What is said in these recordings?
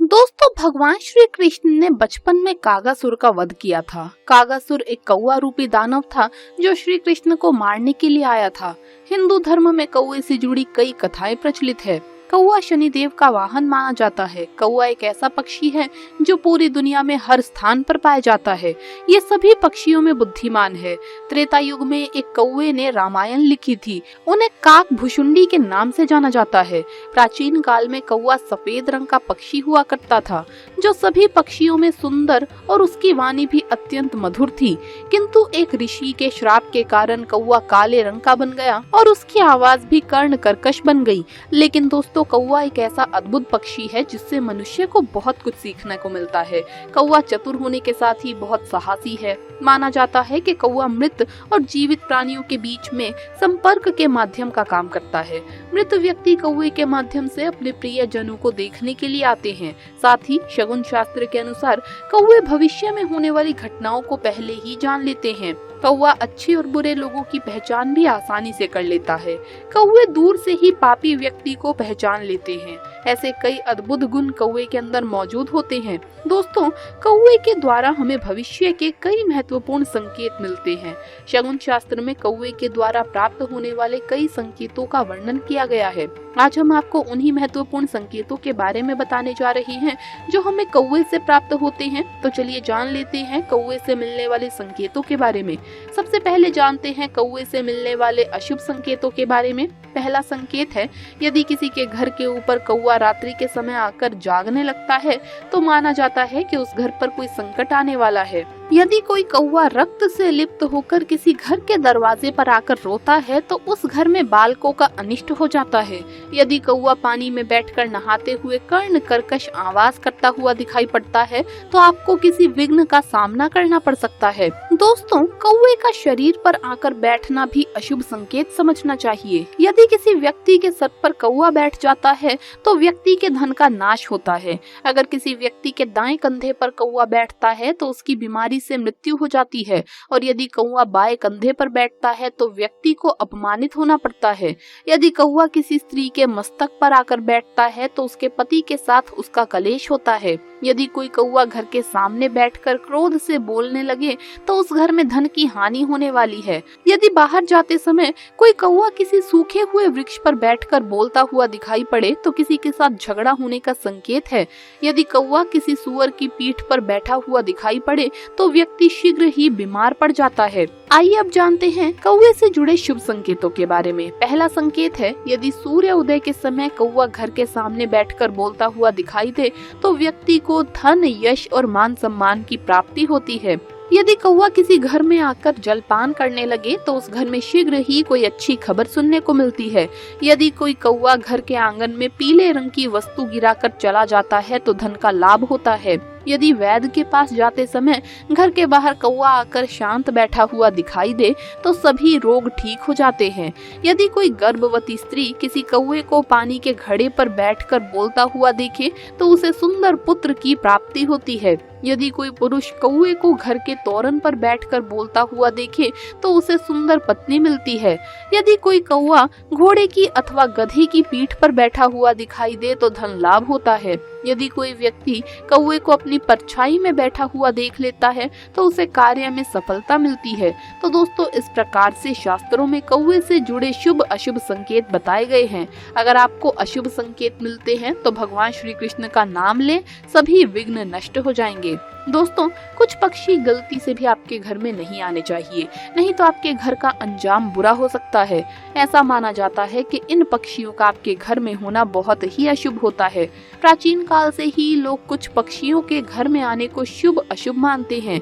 दोस्तों, भगवान श्री कृष्ण ने बचपन में कागासुर का वध किया था। कागासुर एक कौवा रूपी दानव था जो श्री कृष्ण को मारने के लिए आया था। हिंदू धर्म में कौवे से जुड़ी कई कथाएं प्रचलित है। कौवा शनिदेव का वाहन माना जाता है। कौवा एक ऐसा पक्षी है जो पूरी दुनिया में हर स्थान पर पाया जाता है। ये सभी पक्षियों में बुद्धिमान है। त्रेता युग में एक कौवे ने रामायण लिखी थी। उन्हें काक भुशुंडी के नाम से जाना जाता है। प्राचीन काल में कौवा सफेद रंग का पक्षी हुआ करता था जो सभी पक्षियों में सुंदर और उसकी वाणी भी अत्यंत मधुर थी। किंतु एक ऋषि के श्राप के कारण कौवा काले रंग का बन गया और उसकी आवाज भी कर्ण कर्कश बन गई। लेकिन दोस्तों, कौवा एक ऐसा अद्भुत पक्षी है जिससे मनुष्य को बहुत कुछ सीखने को मिलता है। कौवा चतुर होने के साथ ही बहुत साहसी है। माना जाता है कि कौवा मृत और जीवित प्राणियों के बीच में संपर्क के माध्यम का काम करता है। मृत व्यक्ति कौवे के माध्यम से अपने प्रिय जनों को देखने के लिए आते हैं। साथ ही शगुन शास्त्र के अनुसार कौवे भविष्य में होने वाली घटनाओं को पहले ही जान लेते हैं। कौवा अच्छे और बुरे लोगों की पहचान भी आसानी से कर लेता है। कौवे दूर से ही पापी व्यक्ति को पहचान लेते हैं। ऐसे कई अद्भुत गुण कौवे के अंदर मौजूद होते हैं। दोस्तों, कौवे के द्वारा हमें भविष्य के कई महत्वपूर्ण संकेत मिलते हैं। शगुन शास्त्र में कौवे के द्वारा प्राप्त होने वाले कई संकेतों का वर्णन किया गया है। आज हम आपको उन्हीं महत्वपूर्ण संकेतों के बारे में बताने जा रहे हैं जो हमें कौवे से प्राप्त होते हैं। तो चलिए जान लेते हैं कौवे से मिलने वाले संकेतों के बारे में। सबसे पहले जानते हैं कौवे से मिलने वाले अशुभ संकेतों के बारे में। पहला संकेत है, यदि किसी के घर के ऊपर कौवा रात्रि के समय आकर जागने लगता है तो माना जाता है कि उस घर पर कोई संकट आने वाला है। यदि कोई कौवा रक्त से लिप्त होकर किसी घर के दरवाजे पर आकर रोता है तो उस घर में बालकों का अनिष्ट हो जाता है। यदि कौवा पानी में बैठकर नहाते हुए कर्ण कर्कश आवाज करता हुआ दिखाई पड़ता है तो आपको किसी विघ्न का सामना करना पड़ सकता है। दोस्तों, कौवे का शरीर पर आकर बैठना भी अशुभ संकेत समझना चाहिए। यदि किसी व्यक्ति के सर पर कौवा बैठ जाता है तो व्यक्ति के धन का नाश होता है। अगर किसी व्यक्ति के दाएं कंधे पर कौवा बैठता है तो उसकी बीमारी से मृत्यु हो जाती है। और यदि कौवा बाएं कंधे पर बैठता है तो व्यक्ति को अपमानित होना पड़ता है। यदि कौवा किसी स्त्री के मस्तक पर आकर बैठता है तो उसके पति के साथ उसका कलेश होता है। यदि कोई कौवा घर के सामने बैठकर क्रोध से बोलने लगे तो उस घर में धन की हानि होने वाली है। यदि बाहर जाते समय कोई कौवा किसी सूखे हुए वृक्ष पर बैठकर बोलता हुआ दिखाई पड़े तो किसी के साथ झगड़ा होने का संकेत है। यदि कौवा किसी सूअर की पीठ पर बैठा हुआ दिखाई पड़े तो व्यक्ति शीघ्र ही बीमार पड़ जाता है। आइए अब जानते हैं कौवे से जुड़े शुभ संकेतों के बारे में। पहला संकेत है, यदि सूर्य उदय के समय कौवा घर के सामने बैठकर बोलता हुआ दिखाई दे तो व्यक्ति को धन, यश और मान सम्मान की प्राप्ति होती है। यदि कौवा किसी घर में आकर जलपान करने लगे तो उस घर में शीघ्र ही कोई अच्छी खबर सुनने को मिलती है। यदि कोई कौवा घर के आंगन में पीले रंग की वस्तु गिराकर चला जाता है तो धन का लाभ होता है। यदि वैद्य के पास जाते समय घर के बाहर कौवा आकर शांत बैठा हुआ दिखाई दे तो सभी रोग ठीक हो जाते हैं। यदि कोई गर्भवती स्त्री किसी कौवे को पानी के घड़े पर बैठकर बोलता हुआ देखे तो उसे सुंदर पुत्र की प्राप्ति होती है। यदि कोई पुरुष कौवे को घर के तोरण पर बैठकर बोलता हुआ देखे तो उसे सुंदर पत्नी मिलती है। यदि कोई कौवा घोड़े की अथवा गधे की पीठ पर बैठा हुआ दिखाई दे तो धन लाभ होता है। यदि कोई व्यक्ति कौवे को अपनी परछाई में बैठा हुआ देख लेता है तो उसे कार्य में सफलता मिलती है। तो दोस्तों, इस प्रकार से शास्त्रों में कौवे से जुड़े शुभ अशुभ संकेत बताए गए हैं। अगर आपको अशुभ संकेत मिलते हैं तो भगवान श्री कृष्ण का नाम लें, सभी विघ्न नष्ट हो जाएंगे। दोस्तों, कुछ पक्षी गलती से भी आपके घर में नहीं आने चाहिए, नहीं तो आपके घर का अंजाम बुरा हो सकता है। ऐसा माना जाता है कि इन पक्षियों का आपके घर में होना बहुत ही अशुभ होता है। प्राचीन काल से ही लोग कुछ पक्षियों के घर में आने को शुभ अशुभ मानते हैं।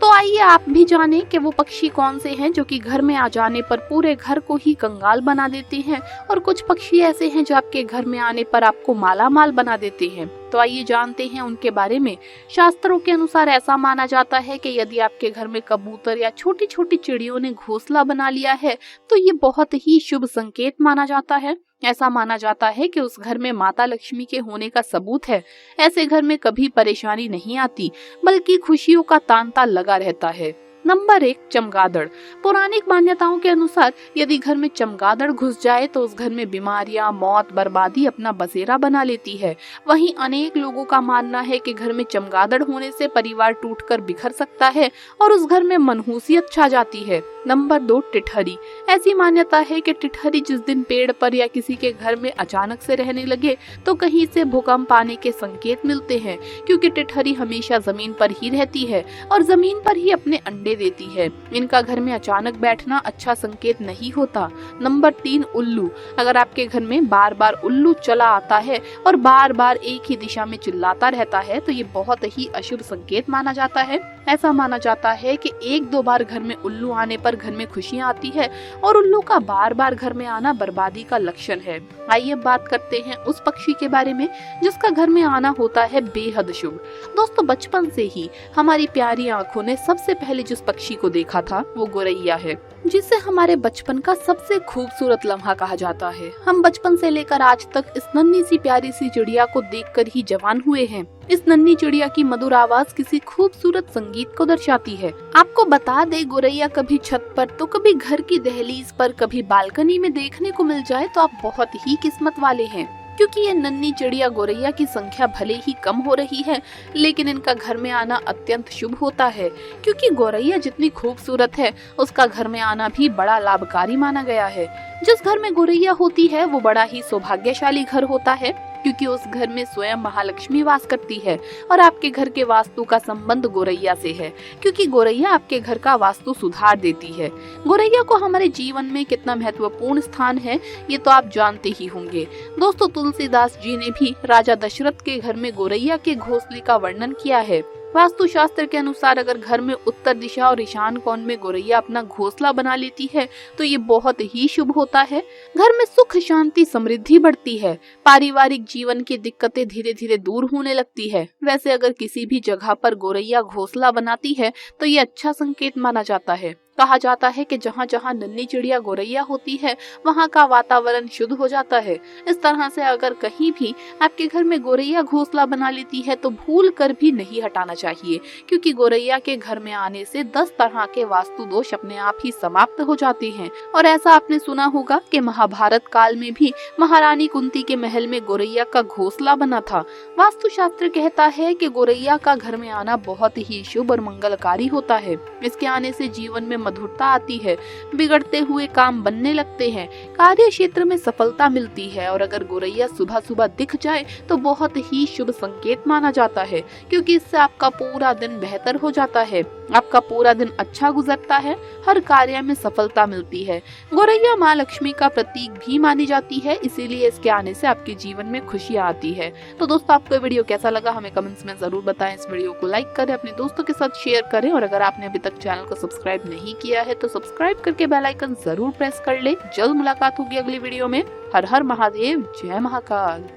तो आइए आप भी जानें कि वो पक्षी कौन से हैं जो कि घर में आ जाने पर पूरे घर को ही कंगाल बना देते हैं, और कुछ पक्षी ऐसे हैं जो आपके घर में आने पर आपको माला माल बना देते हैं। तो आइए जानते हैं उनके बारे में। शास्त्रों के अनुसार ऐसा माना जाता है कि यदि आपके घर में कबूतर या छोटी छोटी चिड़ियों ने घोंसला बना लिया है तो ये बहुत ही शुभ संकेत माना जाता है। ऐसा माना जाता है कि उस घर में माता लक्ष्मी के होने का सबूत है। ऐसे घर में कभी परेशानी नहीं आती, बल्कि खुशियों का तांता लगा रहता है। नंबर 1, चमगादड़। पौराणिक मान्यताओं के अनुसार यदि घर में चमगादड़ घुस जाए तो उस घर में बीमारियां, मौत, बर्बादी अपना बसेरा बना लेती है। वहीं अनेक लोगों का मानना है कि घर में चमगादड़ होने से परिवार टूटकर बिखर सकता है और उस घर में मनहूसियत छा जाती है। नंबर 2, टिटहरी। ऐसी मान्यता है कि टिटहरी जिस दिन पेड़ पर या किसी के घर में अचानक से रहने लगे तो कहीं से भूकंप आने के संकेत मिलते हैं, क्योंकि टिटहरी हमेशा जमीन पर ही रहती है और जमीन पर ही अपने अंडे देती है। इनका घर में अचानक बैठना अच्छा संकेत नहीं होता। नंबर 3, उल्लू। अगर आपके घर में बार बार उल्लू चला आता है और बार बार एक ही दिशा में चिल्लाता रहता है तो ये बहुत ही अशुभ संकेत माना जाता है। ऐसा माना जाता है कि 1-2 बार घर में उल्लू आने पर घर में खुशियां आती है और उल्लू का बार बार घर में आना बर्बादी का लक्षण है। आइए बात करते हैं उस पक्षी के बारे में जिसका घर में आना होता है बेहद शुभ। दोस्तों, बचपन से ही हमारी प्यारी आंखों ने सबसे पहले जिस पक्षी को देखा था वो गोरैया है, जिसे हमारे बचपन का सबसे खूबसूरत लम्हा कहा जाता है। हम बचपन से लेकर आज तक इस नन्ही सी प्यारी सी चिड़िया को देखकर ही जवान हुए हैं। इस नन्ही चिड़िया की मधुर आवाज किसी खूबसूरत संगीत को दर्शाती है। आपको बता दे, गोरैया कभी छत पर तो कभी घर की दहलीज पर, कभी बालकनी में देखने को मिल जाए तो आप बहुत ही किस्मत वाले हैं, क्योंकि ये नन्ही चिड़िया गोरैया की संख्या भले ही कम हो रही है लेकिन इनका घर में आना अत्यंत शुभ होता है, क्योंकि गोरैया जितनी खूबसूरत है उसका घर में आना भी बड़ा लाभकारी माना गया है। जिस घर में गोरैया होती है वो बड़ा ही सौभाग्यशाली घर होता है, क्योंकि उस घर में स्वयं महालक्ष्मी वास करती है और आपके घर के वास्तु का संबंध गोरैया से है, क्योंकि गोरैया आपके घर का वास्तु सुधार देती है। गोरैया को हमारे जीवन में कितना महत्वपूर्ण स्थान है ये तो आप जानते ही होंगे। दोस्तों, तुलसीदास जी ने भी राजा दशरथ के घर में गोरैया के घोंसले का वर्णन किया है। वास्तु शास्त्र के अनुसार अगर घर में उत्तर दिशा और ईशान कोण में गोरैया अपना घोंसला बना लेती है तो ये बहुत ही शुभ होता है। घर में सुख, शांति, समृद्धि बढ़ती है। पारिवारिक जीवन की दिक्कतें धीरे धीरे दूर होने लगती है। वैसे अगर किसी भी जगह पर गोरैया घोंसला बनाती है तो ये अच्छा संकेत माना जाता है। कहा जाता है कि जहाँ जहाँ नन्ही चिड़िया गोरैया होती है वहाँ का वातावरण शुद्ध हो जाता है। इस तरह से अगर कहीं भी आपके घर में गोरैया घोंसला बना लेती है तो भूल कर भी नहीं हटाना चाहिए, क्योंकि गोरैया के घर में आने से 10 तरह के वास्तु दोष अपने आप ही समाप्त हो जाते हैं। और ऐसा आपने सुना होगा कि महाभारत काल में भी महारानी कुंती के महल में गोरैया का घोंसला बना था। वास्तु शास्त्र कहता है कि गोरैया का घर में आना बहुत ही शुभ और मंगलकारी होता है। इसके आने से जीवन में मधुरता आती है, बिगड़ते हुए काम बनने लगते हैं, कार्य क्षेत्र में सफलता मिलती है और अगर गोरैया सुबह सुबह दिख जाए तो बहुत ही शुभ संकेत माना जाता है, क्योंकि इससे आपका पूरा दिन बेहतर हो जाता है, आपका पूरा दिन अच्छा गुजरता है, हर कार्य में सफलता मिलती है। गोरैया माँ लक्ष्मी का प्रतीक भी मानी जाती है, इसीलिए इसके आने से आपके जीवन में खुशियाँ आती है। तो दोस्तों, आपको ये वीडियो कैसा लगा हमें कमेंट्स में जरूर बताएं। इस वीडियो को लाइक करें, अपने दोस्तों के साथ शेयर करें और अगर आपने अभी तक चैनल को सब्सक्राइब नहीं किया है तो सब्सक्राइब करके बेल आइकन जरूर प्रेस कर ले। जल्द मुलाकात होगी अगली वीडियो में। हर हर महादेव, जय महाकाल।